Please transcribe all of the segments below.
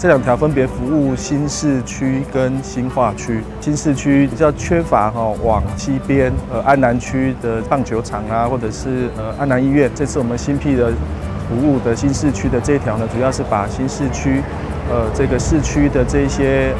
这两条分别服务新市区跟新化区。新市区比较缺乏往西边安南区的棒球场啊，或者是安南医院。这次我们新辟的服务的新市区的这一条呢，主要是把新市区这个市区的这些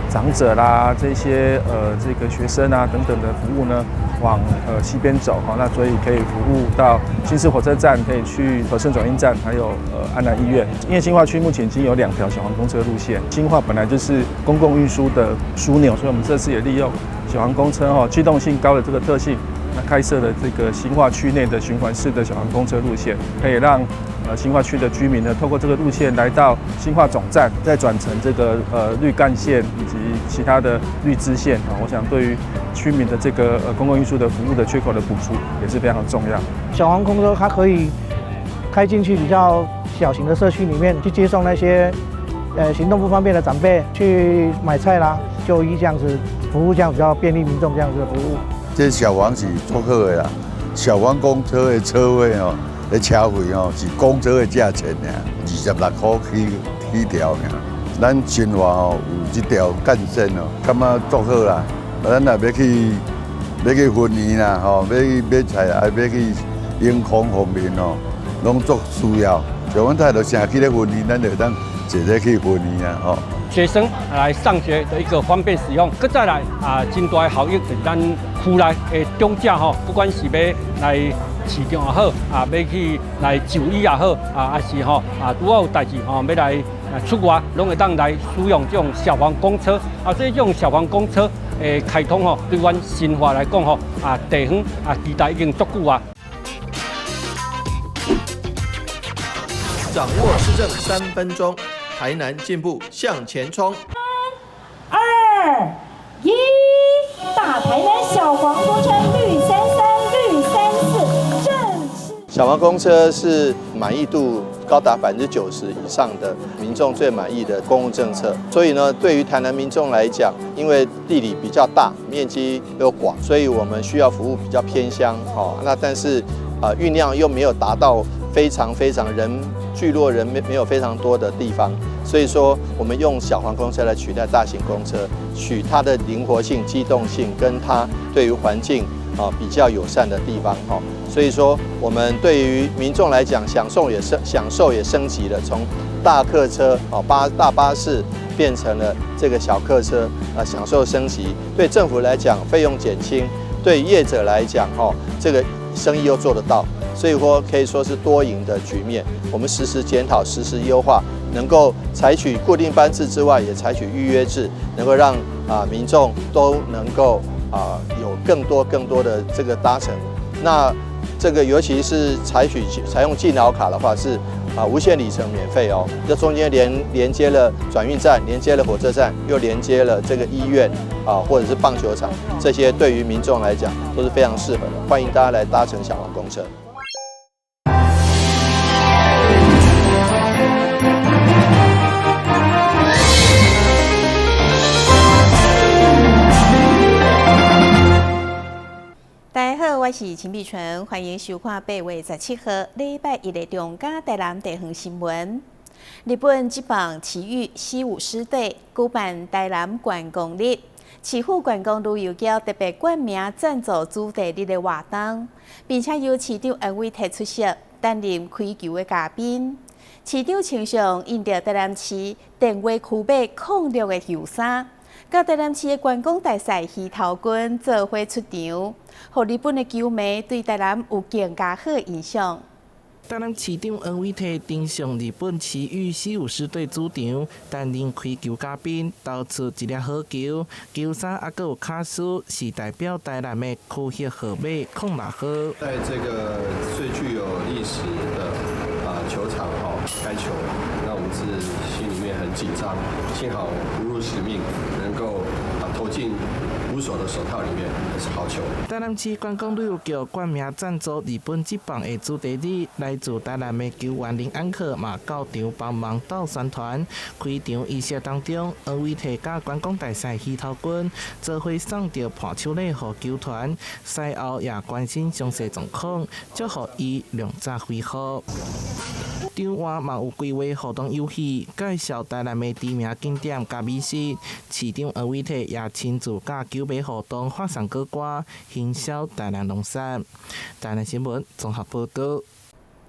长者啦，这些这个学生啊等等的服务呢，往西边走那所以可以服务到新市火车站，可以去和顺转运站，还有安南医院。因为新化区目前已经有2条小黄公车路线，新化本来就是公共运输的枢纽，所以我们这次也利用小黄公车机动性高的这个特性，那开设了这个新化区内的循环式的小黄公车路线，可以让新化区的居民呢，透过这个路线来到新化总站，再转乘这个绿干线以及其他的绿支线我想对于居民的这个公共运输的服务的缺口的补足也是非常重要。小黄公车它可以开进去比较小型的社区里面，去接送那些行动不方便的长辈去买菜啦、就医这样子服务，这样比较便利民众这样子的服务。这小黄是做好的啦，小黄公车的车位的车费是公车的价钱26块起条咱新化有这条干线感觉做好啦。咱也要去婚宴啦要买菜，还要去迎空方面拢做需要。像阮太多城去咧婚宴，咱就当坐咧去婚宴学生来上学的一个方便使用，再来真大的效益是咱区内的中者不管是要来市场也好要去来就医也好还是拄好有代志要来出外，拢会当来使用这种小黄公车所以这种小黄公车开通对阮新化来讲地方期待已经足久掌握市政3分钟，台南进步向前冲。2、1，大台南小黄公车绿33、绿34正式。小黄公车是满意度高达90%以上的民众最满意的公共政策，所以呢，对于台南民众来讲，因为地理比较大，面积又广，所以我们需要服务比较偏乡那但是运量又没有达到非常聚落人没有非常多的地方，所以说我们用小黄公车来取代大型公车，取它的灵活性、机动性跟它对于环境比较友善的地方所以说我们对于民众来讲，享受也升级了，从大客车大巴士变成了这个小客车享受升级。对政府来讲，费用减轻；对业者来讲这个生意又做得到。所以说可以说是多赢的局面。我们实时检讨、实时优化，能够采取固定班次之外，也采取预约制，能够让民众都能够有更多的这个搭乘。那这个尤其是采用敬老卡的话，是无限里程免费这中间连接了转运站，连接了火车站，又连接了这个医院或者是棒球场，这些对于民众来讲都是非常适合的。欢迎大家来搭乘小黄公车。大家好，我是秦碧纯，欢迎收看8月17号礼拜一的中嘉台南地方新闻。日本职棒旗羽西武狮队举办台南观光日，市府观光旅游局特别冠名赞助主题日的活动，并且由市长安伟提出席，担任开球的嘉宾。市长穿上印着台南市电话区码06的球衫。甲台南市的观光大使鱼头君做伙出场，互日本的球迷对台南有更加好的印象。台南市长黄伟綽登上日本旗羽西武狮队主场，担任开球嘉宾，投出一粒好球，球衫还佫有卡书，是代表台南的区域号码06号。在这个最具有历史的球场开球，那我们是心里面很紧张，幸好不辱使命，能够投进无锁的手套里面是好球。台南市观光旅游局冠名赞助日本职棒的主题日，来自台南的球员林安可嘛到场帮忙斗宣传。开场仪式当中，黄伟摕甲观光大使徐头军做伙送到伴手礼予球团，赛后也关心详细状况，祝福伊良早恢复。场外嘛有规划活动游戏，介绍台南的知名景点甲美食。市长黄伟摕也亲自甲球迷互动，发送歌歌，行销台南农产。台南新闻综合报道。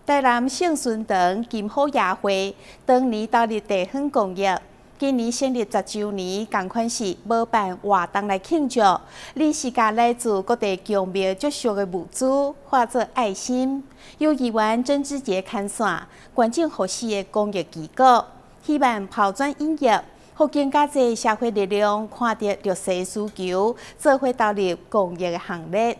台南圣顺堂金好夜会，当年投入地方公益。今年成立10周年，同款是无办活动来庆祝，理事甲来自各地宫庙足俗的物资化作爱心，由议员曾志杰牵线，关键核实的公益机构，希望抛砖引玉，互更加侪社会力量看到弱势需求，做伙投入公益的行列。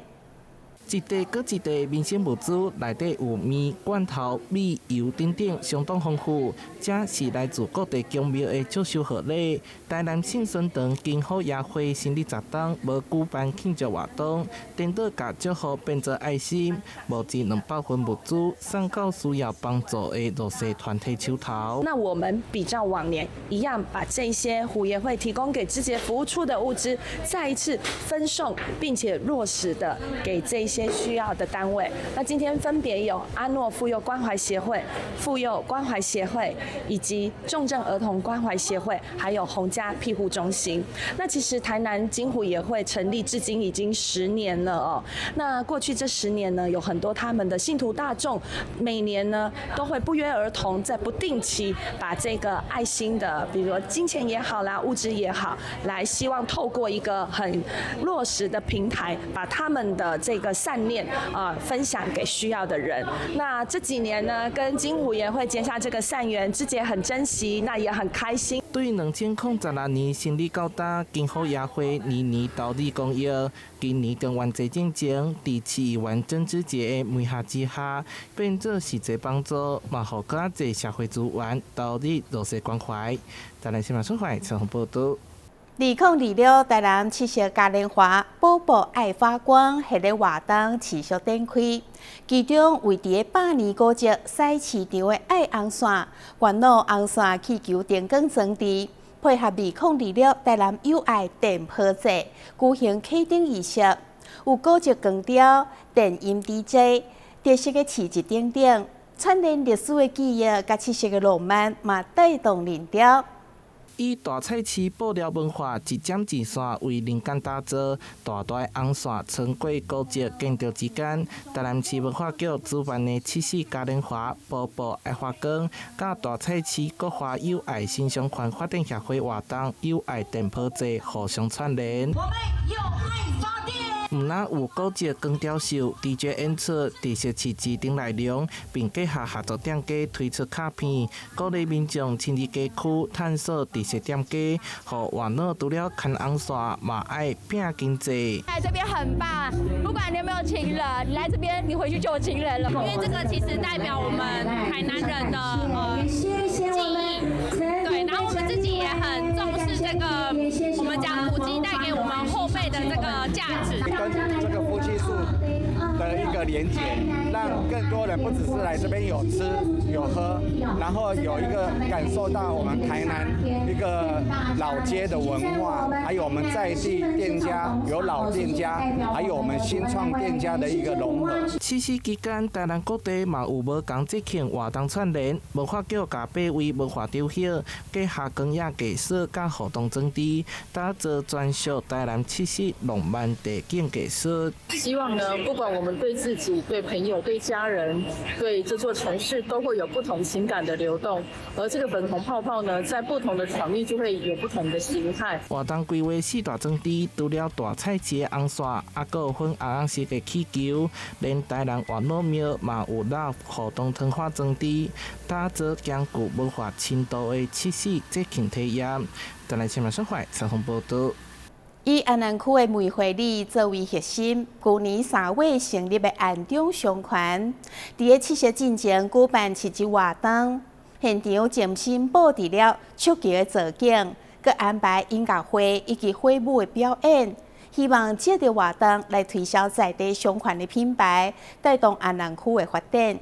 一地搁一地民生物资，内底有面、罐头、米、油等等，相当丰富。这是来自各地宫庙的祝寿贺礼。台南圣顺堂金好夜会成立10档，无举办庆祝活动，颠倒甲祝福变做爱心，募集200份物资，送到需要帮助的弱势团体手头。那我们比照往年一样，把这些虎爷会提供给志杰服务处的物资，再一次分送，并且落实的给这些需要的单位。那今天分别有阿诺妇幼关怀协会、妇幼关怀协会，以及重症儿童关怀协会，还有洪家庇护中心。那其实台南金虎也会成立至今已经10年了哦。那过去这10年呢，有很多他们的信徒大众，每年呢都会不约而同，在不定期把这个爱心的，比如说金钱也好啦，物质也好，来希望透过一个很落实的平台，把他们的这个善念分享给需要的人。那这几年呢，跟金虎也会结下这个善缘，志杰很珍惜，那也很开心。对2006年成立到今，金好夜会年年投入公益。今年中元节进前，在市议员曾志杰的媒合之下，变做实际帮助，嘛互更侪社会资源投入弱势关怀。台南新闻所会陈宏报道。2026台南七夕嘉年华宝宝爱发光系列活动持续展开，其中为伫百年古迹西市场的爱红线、元老红线气球灯光装置，配合2026台南友爱电波节举行启动仪式，有古迹光雕、电音 DJ、特色的市集等等，串联历史的记忆甲七夕的浪漫，嘛带动人潮。以大菜市布料文化一针一线为灵感打造，大大红线穿过古迹建筑之间。台南市文化局主办的七夕嘉年华宝宝爱发光，甲大菜市国华友爱新乡款发展协会活动友爱电波节互相串联。我们友爱发电。唔但有古迹光雕秀、DJ 演出、特色市集等内容，并结合合作店家推出卡片，鼓励民众亲自街区探索特色店家，互玩乐除了看红线，嘛爱拼经济。来这边很棒，不管你有没有情人，你来这边你回去就有情人了。因为这个其实代表我们台南人的记忆，对，然后我们自己也很重视这个，我们讲古迹带给我们后辈的这个价值。跟这个夫妻树的一个连结，让更多人不只是来这边有吃有喝，然后有一个感受到我们台南一个老街的文化，还有我们在地店家有老店家，还有我们新创店家的一个融合。七夕期间，台南各地嘛有无同节庆活动串联，文化局甲8位文化中心结合工业艺术甲活动装置，打造专属台南七夕浪漫地景艺术。希望呢，不管我们对自己、对朋友、对家人、对这座城市，都会有不同情感的流动。而这个粉红泡泡呢，在不同的场域就会有不同的形态。活动规划4大装置，除了大菜市的红线，还有粉红色的气球，连台南元老庙嘛有拉互动糖化装置，打造兼具文化深度的七夕节庆体验。台南新闻社会陈宏报道。以安南区的梅花里作为核心，去年3月成立的安中商圈，伫七夕进前举办7日活动，现场精心布置了出奇的造景，佮安排音乐会以及火舞的表演，希望借着活动来推销在地相关的品牌，带动安南区的发展。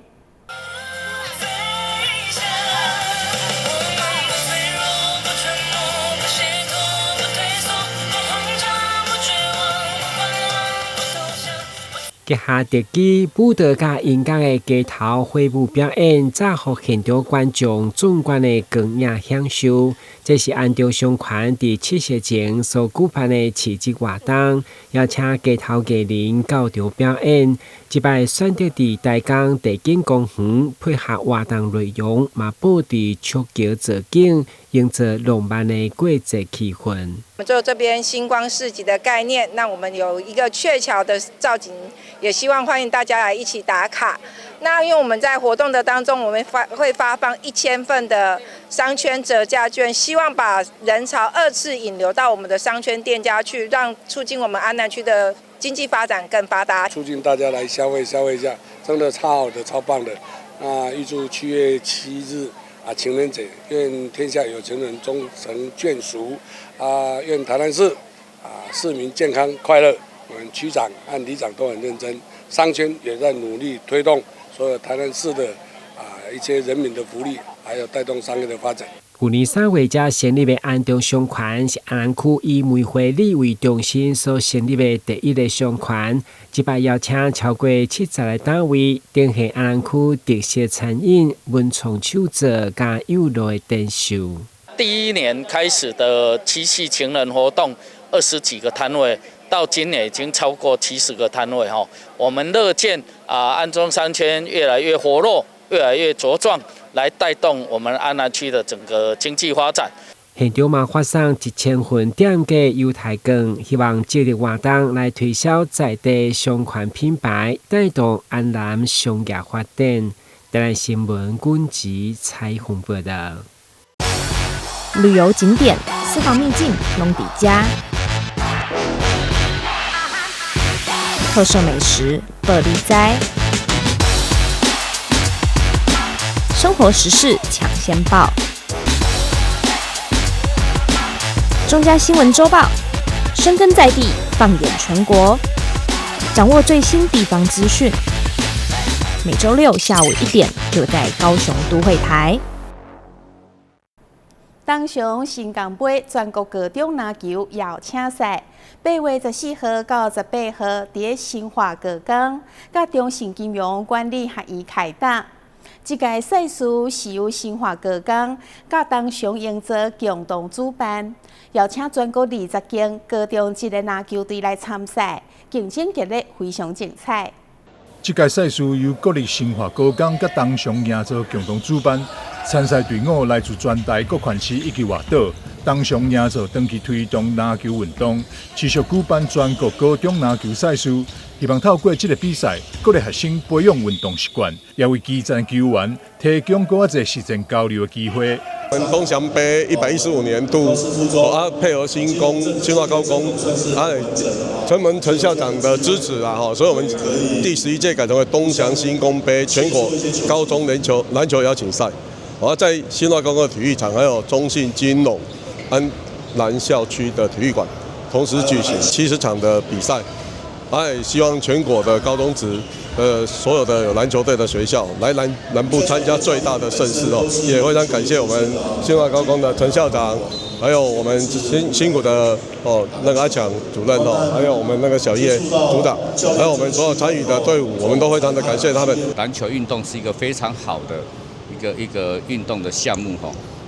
结合特技舞蹈甲音乐的街头花舞表演，再互现场观众纵观的光影享受。这是按照上款伫7月前所举办的市集活动，邀请街头艺人到场表演。这摆选择伫台江地景公园，配合活动内容，嘛布置曲桥造景，营造浪漫的过节气氛。我们做这边星光市集的概念，那我们有一个鹊桥的造景，也希望欢迎大家来一起打卡。那因为我们在活动的当中，我们会发放1000份的商圈折价券，希望把人潮2次引流到我们的商圈店家去，让促进我们安南区的经济发展更发达，促进大家来消费一下，真的超好的，超棒的。预祝7月7日情人节，愿天下有情人终成眷属。愿台南市市民健康快乐。我们区长和里长都很认真，商圈也在努力推动所有台南市的一些人民的福利，还有带动商业的发展。去年3月才成立的安中商圈，是安南区以梅花里为中心所成立的第一个商圈。这摆邀请超过70个单位，呈现安南区特色餐饮、文创手作加娱乐的展秀。第一年开始的七夕情人活动，20几个摊位。到今年已经超过70个摊位哈，我们乐见安中商圈越来越活络，越来越茁壮，来带动我们安南区的整个经济发展。现场嘛发送1000份点价优待券，希望借着活动来推销在地相关品牌，带动安南商业发展。台南新闻军集采访报道。旅游景点、私房秘境拢伫遮。特色美食报你知，生活时事抢先报，中嘉新闻周报，深耕在地，放眼全国，掌握最新地方资讯。每周6下午1点，就在高雄都会台。当雄新港杯全国高中篮球邀请赛，8月14号到18号伫新化高工，甲中信金融管理学院开打。这届赛事是由新化高工甲当雄营造共同主办，邀请全国20间高中职的篮球队来参赛，竞争激烈，非常精彩。这届赛事由国立新化高工甲当雄营造共同主办。参赛队伍来自全台各县市以及外岛，当雄营造长期推动篮球运动，持续举办全国高中篮球赛事，希望透过这个比赛，鼓励学生培养运动习惯，也为基层球员提供更多实践交流的机会。我们东翔杯115年度配合新化高工陈文陈校长的支持所以我们第11届改成为东翔新工杯全国高中篮球邀请赛。在新化高工的体育场，还有中信金融安南校区的体育馆，同时举行70场的比赛。也希望全国的高中职所有的有篮球队的学校来南部参加最大的盛事也非常感谢我们新化高工的陈校长，还有我们辛苦的那个阿强主任还有我们那个小叶组长，还有我们所有参与的队伍，我们都非常的感谢他们。篮球运动是一个非常好的一个运动的项目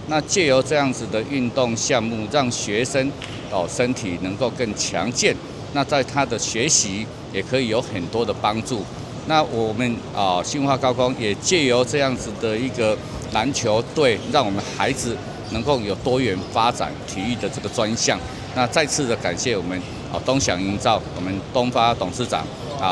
那借由这样子的运动项目，让学生身体能够更强健，那在他的学习也可以有很多的帮助。那我们新化高工也借由这样子的一个篮球队，让我们孩子能够有多元发展体育的这个专项。那再次的感谢我们东翔营造我们东发董事长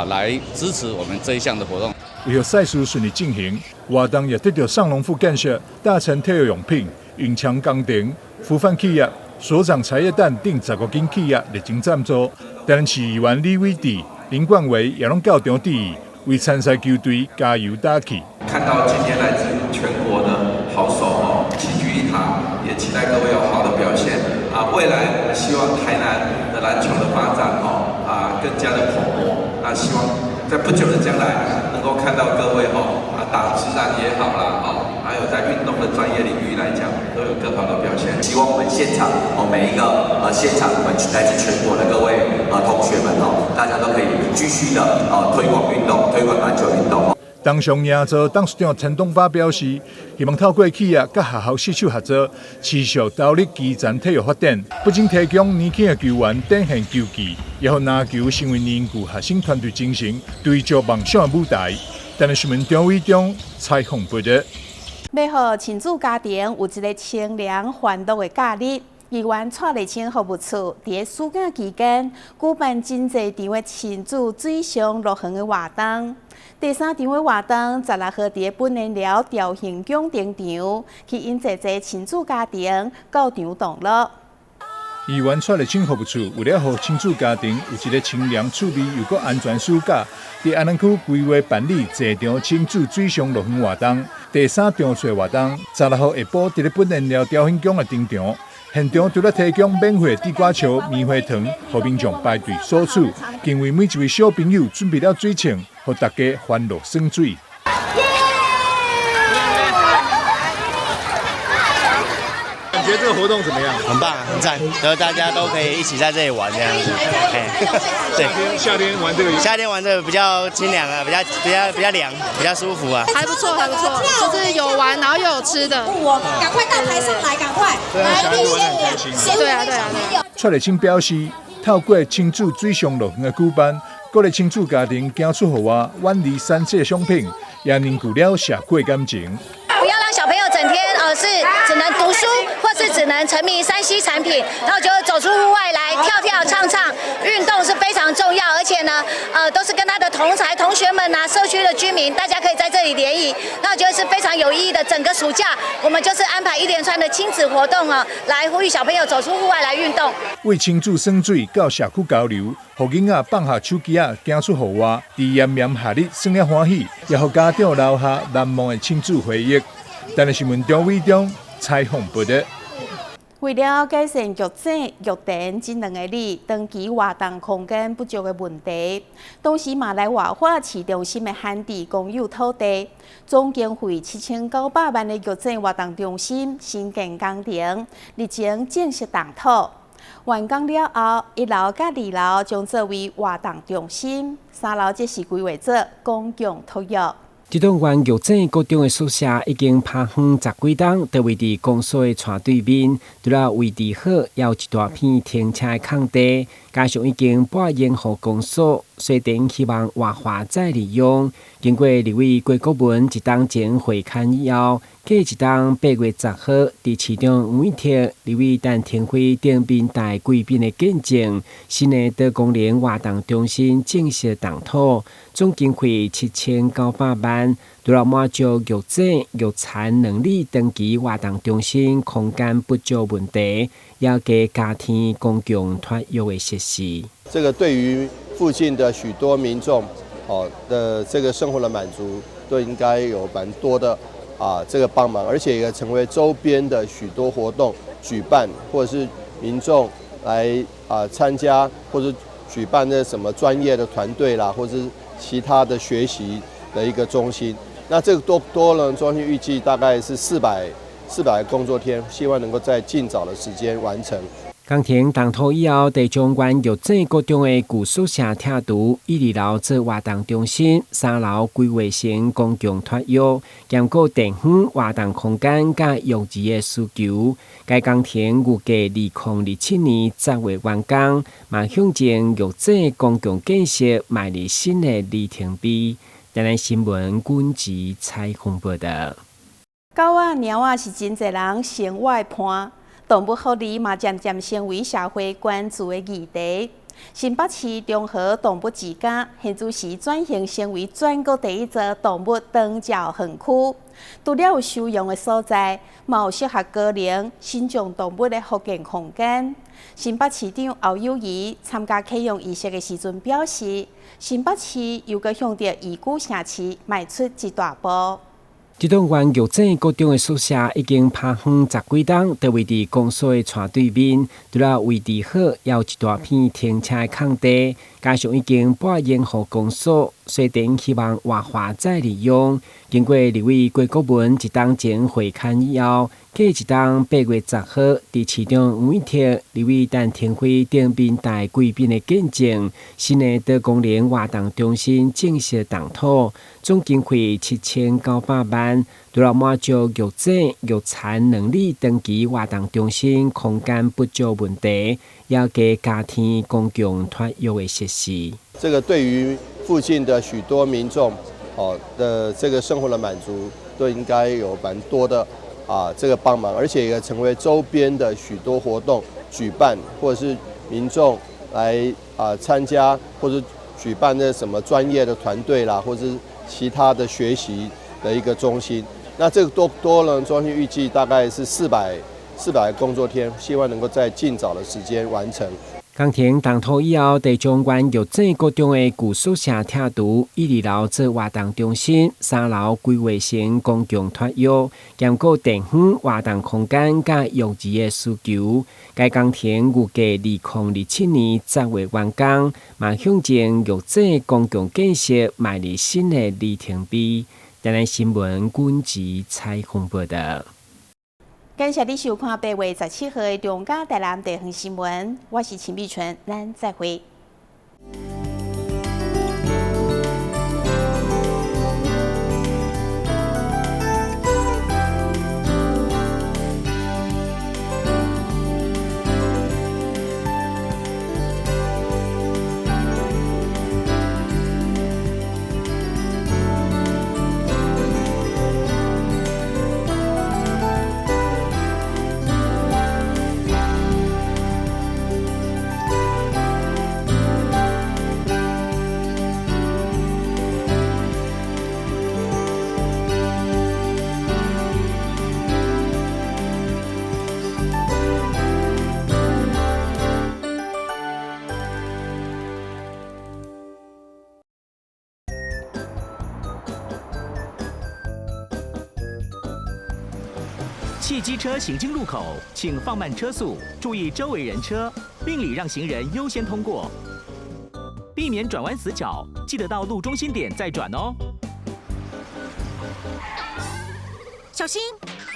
来支持我们这一项的活动。为了赛事顺利进行，活动也得到上农副建设、大成体育用品、永强工程、福范企业、所长茶叶蛋等10个间企业热情赞助。台南市议员李伟智、林冠伟也拢到场致意，为参赛球队加油打气。看到今天来自全国的好手齐聚一堂，也期待各位有好的表现未来我们希望台南的篮球的发展更加的蓬勃。那希望在不久的将来，能够看到各位打直篮也好啦，还有在运动的专业领域来讲，都有更好的表现。希望我们现场每一个现场我们来自全国的各位同学们大家都可以继续的推广运动，推广篮球运动。当上赢座董事长陈东发表示，希望透过企业甲学校携手合作，持续投入基层体育发展，不仅提供年轻的球员展现球技，也让篮球成为凝聚核心团队精神、追逐梦想的舞台。台南新闻张伟忠采访报道。要让亲子家庭有一个清凉欢乐的假日，议员蔡立青服务处在暑假期间举办真侪场的亲子水上乐园的活动。第3场的活动16號在本年寮調興宮登場，吸引濟濟親子家庭到場同樂。議員蔡立青服務處為了讓親子家庭有一個清涼趣味又閣安全暑假，在安南區規劃辦理濟場親子水上樂園活動。第3場次活動16號下晡在本年寮調興宮的登場。現場除了提供免費地瓜球、棉花糖，讓民眾排隊索取，更為每一位小朋友準備了水槍，讓大家歡樂耍水。感覺這個活動怎麼樣？很棒，很讚，然後大家都可以一起在這裡玩這樣子。對，夏天玩這個，夏天玩這個比較清涼啊，比較涼，比較舒服啊。還不錯，還不錯，就是有玩，然後又有吃的。趕快到台上來，趕快！對啊，小孩子玩得很開心。對啊。蔡立青表示，透過親子水上樂園的舉辦，鼓勵親子家庭走出戶外，遠離山西商品，也凝聚了社會感情。不要讓小朋友整天是只能讀書，或是只能沉迷3C 產品，然後就走出戶外來跳跳唱唱，運動是非常重要，而且呢，都是跟他的同儕同學們啊，社區的居民，大家可以在這裡聯誼，那我覺得是非常有意義的。整個暑假，我們就是安排一連串的親子活動啊，來呼籲小朋友走出戶外來運動。為親子耍水到社區交流，讓囡仔放下手機啊，走出戶外，在炎炎夏日耍了歡喜，也讓家長留下難忘的親子回憶。台南新聞張偉忠採訪報道。為了改善育井、育田這兩個里長期活動空間不足的問題，當時馬來活化市中心的旱地公有土地，總經費7900萬的育井活動中心新建工程，歷經正式動土。完工了後，1樓甲2樓將作為活動中心，3樓則是規劃作公共體育。這棟原育井高中的宿舍已經趴荒10幾棟，都位於公所的斜對面，除了位置好，也有一大片停車的空地，加上已經撥用予公所，雖然希望活化再利用。經過立委郭國文一檔前會勘以後，計一檔8月10號在市長吳永鐵立委陳廷輝頂面大貴賓的見證，新的德公園活動中心正式動土，總經費7900萬，除了滿足育井、育產能力長期活動中心空間不足問題，也給家庭公共體育的設施。這個對於附近的許多民眾的這個生活的滿足，都應該有蠻多的這個幫忙，而且也成為周邊的許多活動舉辦，或者是民眾來參加，或者舉辦那什麼專業的團隊啦，或者是其他的學習的一個中心。那這個多人中心預計大概是400工作天，希望能夠在盡早的時間完成。工程動土以後，地將原育井高中的舊宿舍拆除，1、2樓做活動中心，3樓規劃成公共體育，兼顧地方活動空間甲育兒的需求。該工程預計2027年10月完工，嘛向前育井公共建設邁入新的里程碑。台南新聞軍事採訪報道。狗仔、貓仔是真濟人生活的伴。動物福利嘛，漸漸成為社會關注的議題。新北市中和動物之家現在是轉型成為全國第一座動物長照園區。除了有收容的所在，嘛有適合高齡、新種動物的復健空間。新北市長歐友宜參加啟用儀式的時陣表示，新北市又閣向着宜居城市邁出一大步。這棟原育井高中的宿舍已經趴荒10幾棟，都位於公所的斜對面，除了位置好，也有一大片停車的空地，加上已经拨延予公所，虽然希望活化再利用。经过立委郭国文一档前会勘以后，过一档8月10號，伫市长黄偉哲、立委陈廷輝等面大貴賓的見證，新的德公園活動中心正式動土，總經費7900萬，除了滿足育者育產能力長期活動中心空間不足問題，也加加添公共托育的設施。这个对于附近的许多民众的这个生活的满足，都应该有蛮多的这个帮忙，而且也成为周边的许多活动举办，或者是民众来参加，或者举办那什么专业的团队啦，或者是其他的学习的一个中心。那这个多人中心预计大概是400个工作天，希望能够在尽早的时间完成。工程动土以后，地中原育者各种的旧宿舍拆除，1、2樓做活動中心，3樓規劃成公共托育，兼顧地方活動空間甲育兒的需求。該工程預計2027年10月完工，嘛向前育者公共建設邁入新的里程碑。台南新聞軍事採訪報道。感謝你收看8月17號的中嘉台南地方新聞，我是秦碧純，咱再會。汽机车行经路口，请放慢车速，注意周围人车，并礼让行人优先通过，避免转弯死角。记得到路中心点再转哦。小心，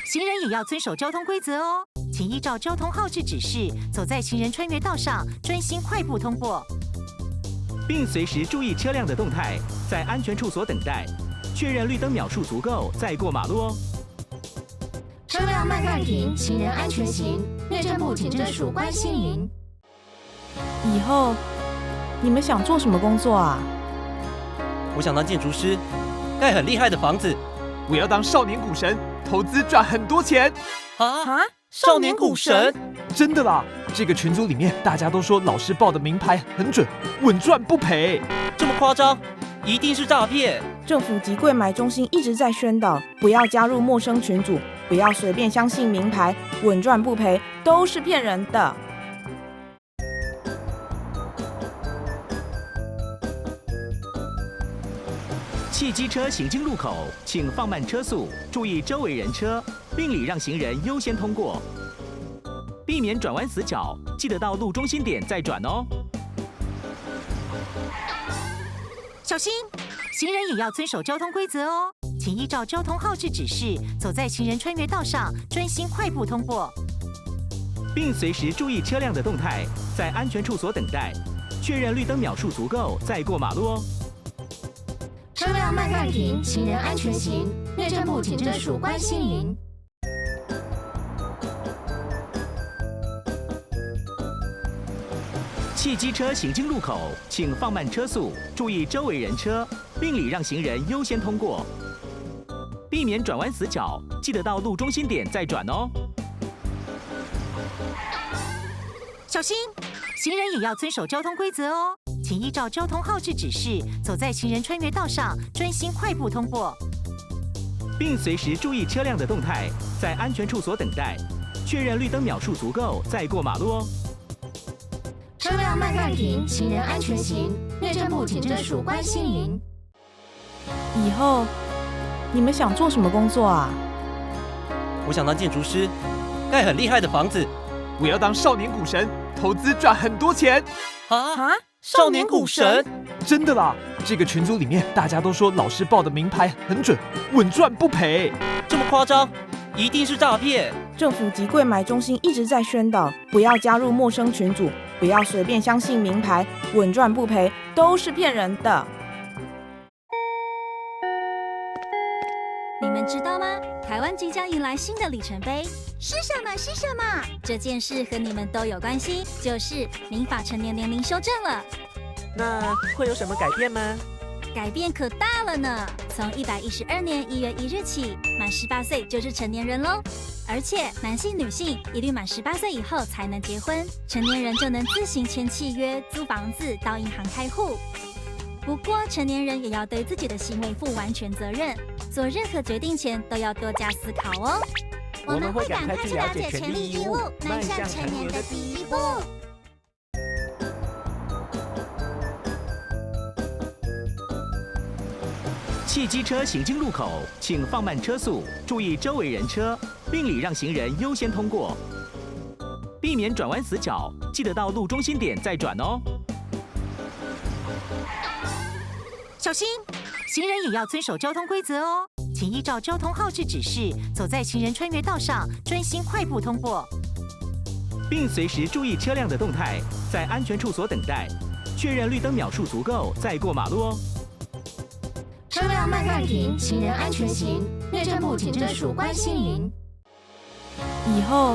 行人也要遵守交通规则哦，请依照交通号志指示，走在行人穿越道上，专心快步通过，并随时注意车辆的动态，在安全处所等待，确认绿灯秒数足够再过马路哦。车辆慢暂停，行人安全行。内政部警政署关心您。以后你们想做什么工作啊？我想当建筑师，盖很厉害的房子。我要当少年股神，投资赚很多钱。啊！少年股神？真的啦！这个群组里面大家都说老师报的名牌很准，稳赚不赔。这么夸张？一定是诈骗！政府及柜买中心一直在宣导，不要加入陌生群组，不要随便相信名牌，稳赚不赔都是骗人的。汽机车行经路口，请放慢车速，注意周围人车，并礼让行人优先通过，避免转弯死角。记得到路中心点再转哦。小心，行人也要遵守交通规则哦，请依照交通号志指示，走在行人穿越道上，专心快步通过，并随时注意车辆的动态，在安全处所等待，确认绿灯秒数足够再过马路哦。车辆慢暂停，行人安全行。内政部警政署关心您。汽机车行经路口，请放慢车速，注意周围人车，并礼让行人优先通过，避免转弯死角。记得到路中心点再转哦。小心，行人也要遵守交通规则哦，请依照交通号志指示，走在行人穿越道上，专心快步通过，并随时注意车辆的动态，在安全处所等待，确认绿灯秒数足够再过马路哦。车辆慢暂停，行人安全行。内政部警政署关心您。以后你们想做什么工作啊？我想当建筑师，盖很厉害的房子。我要当少年股神，投资赚很多钱。啊！少年股神，真的啦！这个群组里面大家都说老师报的名牌很准，稳赚不赔。这么夸张？一定是诈骗！政府及柜买中心一直在宣导，不要加入陌生群组，不要随便相信名牌，稳赚不赔都是骗人的。你们知道吗？台湾即将迎来新的里程碑，是什么？是什么？这件事和你们都有关系，就是民法成年年龄修正了。那会有什么改变吗？改变可大了呢！从112年1月1日起，满18岁就是成年人喽。而且男性、女性一律满18岁以后才能结婚，成年人就能自行签契约、租房子、到银行开户。不过，成年人也要对自己的行为负完全责任，做任何决定前都要多加思考哦。我们会赶快去了解权利义务，迈向成年的第一步。汽机车行经路口，请放慢车速，注意周围人车，并礼让行人优先通过，避免转弯死角。记得到路中心点再转哦。小心！行人也要遵守交通规则哦，请依照交通号志指示，走在行人穿越道上，专心快步通过，并随时注意车辆的动态，在安全处所等待，确认绿灯秒数足够再过马路哦。车辆慢慢停，行人安全行。内政部警政署关心您。以后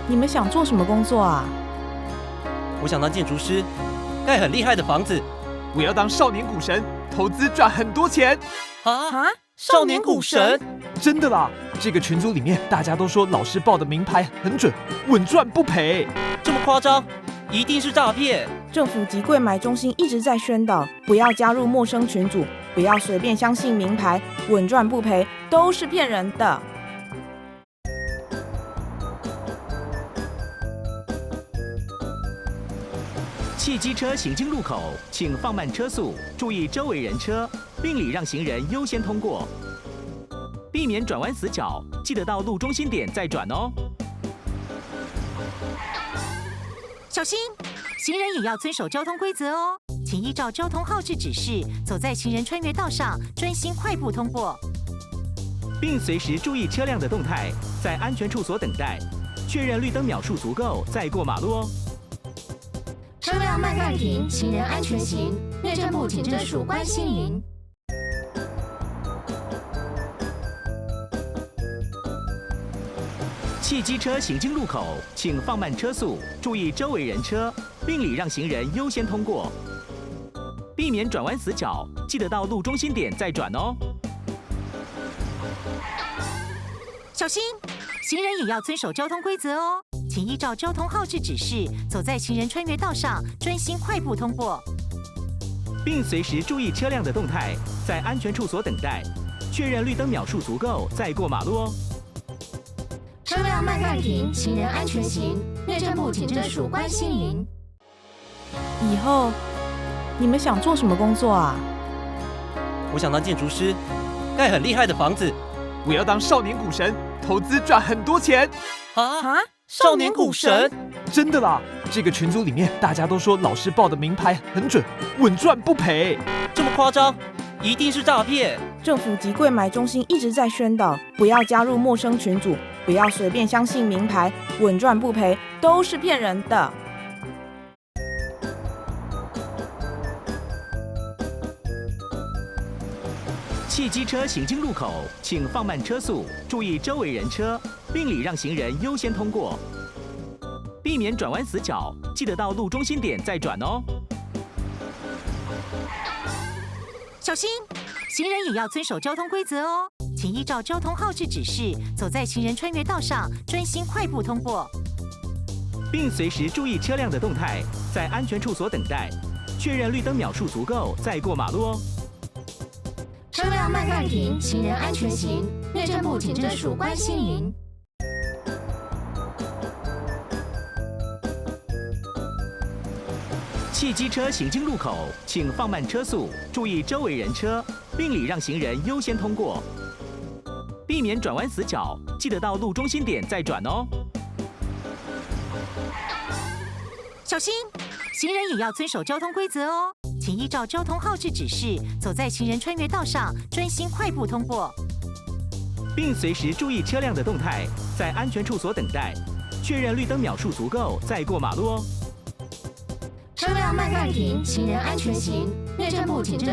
你们想做什么工作啊？我想当建筑师，盖很厉害的房子。我要当少年股神，投资赚很多钱。啊！少年股神，真的啦！这个群组里面大家都说老师报的名牌很准，稳赚不赔。这么夸张？一定是诈骗！政府及柜买中心一直在宣导，不要加入陌生群组，不要随便相信名牌，稳赚不赔都是骗人的。汽机车行经路口，请放慢车速，注意周围人车，并礼让行人优先通过，避免转弯死角。记得到路中心点再转哦。小心！行人也要遵守交通规则哦，请依照交通号志指示，走在行人穿越道上，专心快步通过，并随时注意车辆的动态，在安全处所等待，确认绿灯秒数足够再过马路哦。车辆慢慢停，行人安全行。内政部警政署关心您。汽机车行经路口，请放慢车速，注意周围人车，并礼让行人优先通过，避免转弯死角。记得到路中心点再转哦。小心！行人也要遵守交通规则哦，请依照交通号志指示，走在行人穿越道上，专心快步通过，并随时注意车辆的动态，在安全处所等待，确认绿灯秒数足够再过马路哦。车辆慢慢停，行人安全行。内政部警政署关心您。以后你们想做什么工作啊？我想当建筑师，盖很厉害的房子。我要当少年股神，投资赚很多钱。啊！少年股神，真的啦！这个群组里面大家都说老师报的名牌很准，稳赚不赔。这么夸张？一定是诈骗！政府及柜买中心一直在宣导，不要加入陌生群组，不要随便相信名牌，稳赚不赔都是骗人的。汽机车行经路口，请放慢车速，注意周围人车，并礼让行人优先通过，避免转弯死角。记得到路中心点再转哦。小心！行人也要遵守交通规则哦，请依照交通号志指示，走在行人穿越道上，专心快步通过，并随时注意车辆的动态，在安全处所等待，确认绿灯秒数足够再过马路哦。车辆慢慢停，行人安全行。内政部警政署关心您。汽机车行经路口，请放慢车速，注意周围人车，并礼让行人优先通过，避免转弯死角。记得到路中心点再转哦。小心！行人也要遵守交通规则哦，请依照交通号志指示，走在行人穿越道上，专心快步通过，并随时注意车辆的动态，在安全处所等待，确认绿灯秒数足够再过马路哦。车辆慢暂停，行人安全行。内政部警政